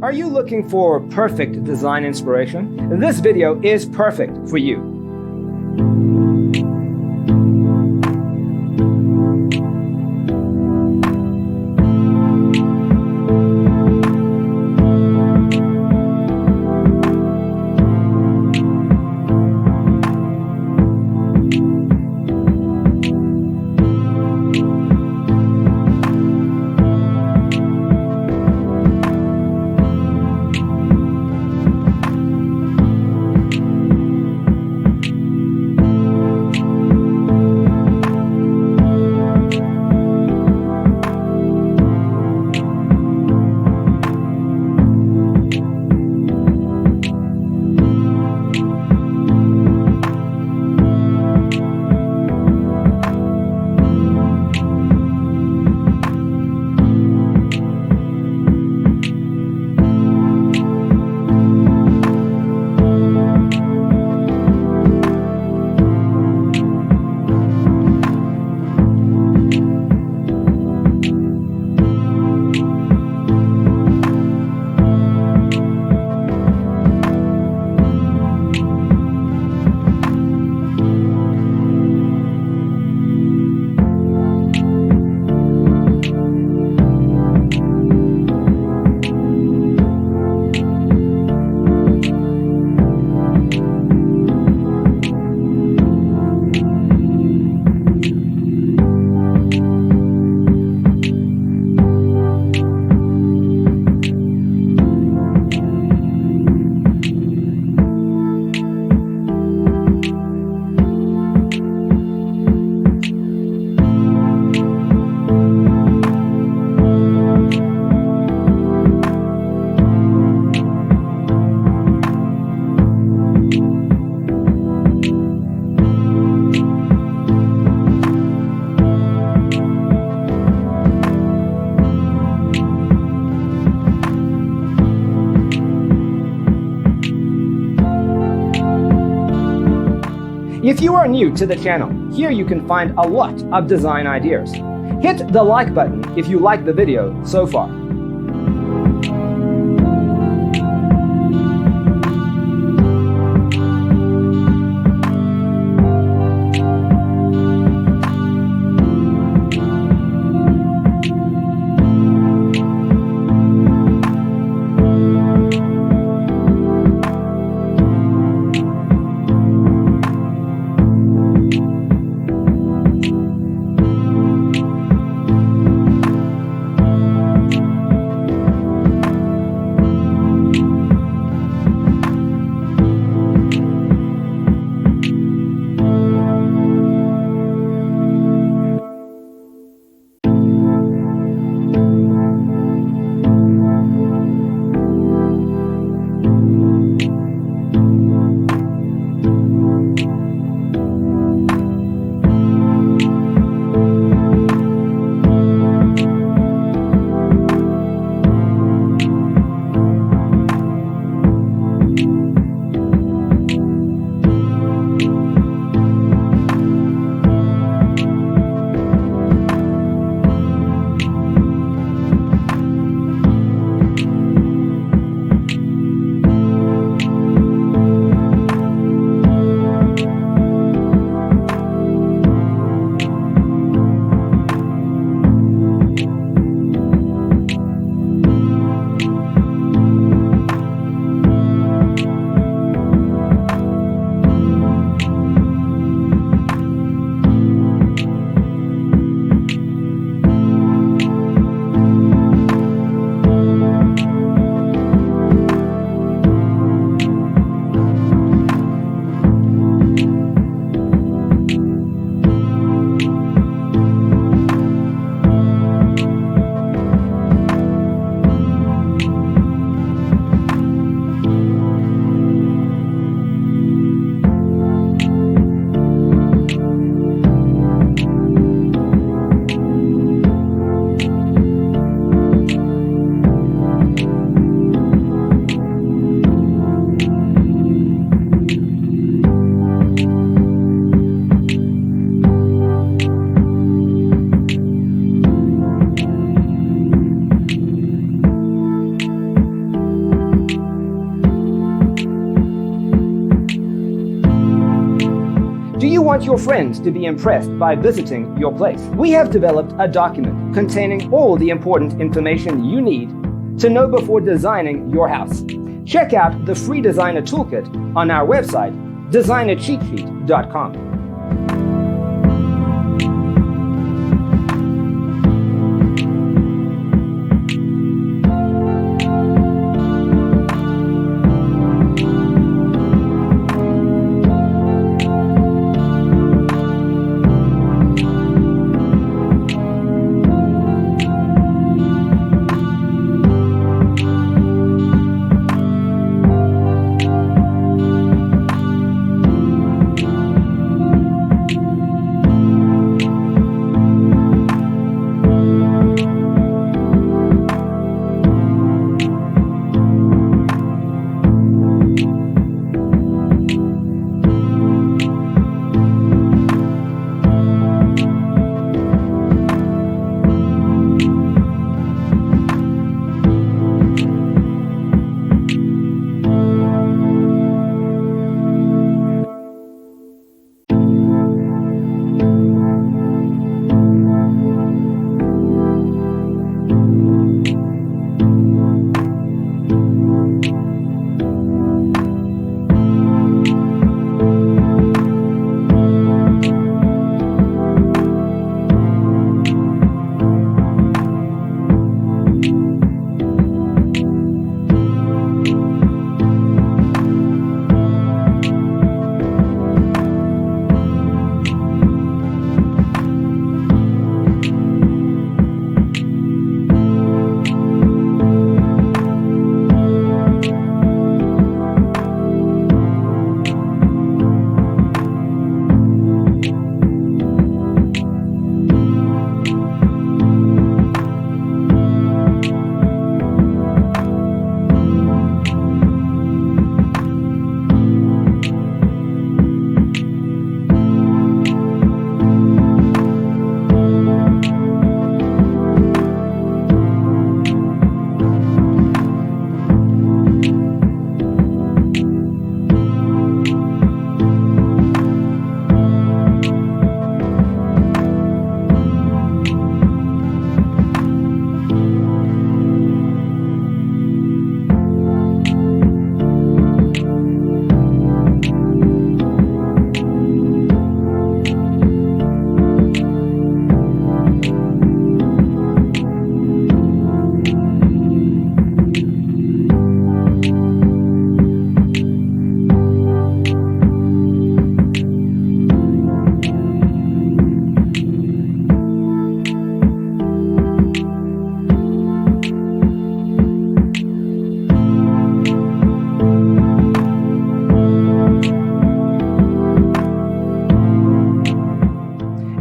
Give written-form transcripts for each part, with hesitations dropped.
Are you looking for perfect design inspiration? This video is perfect for you. If you are new to the channel, here you can find a lot of design ideas. Hit the like button if you like the video so far. want your friends to be impressed by visiting your place. We have developed a document containing all the important information you need to know before designing your house. Check out the free designer toolkit on our website, designercheatsheet.com.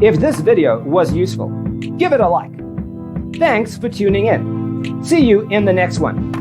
If this video was useful, give it a like. Thanks for tuning in. See you in the next one.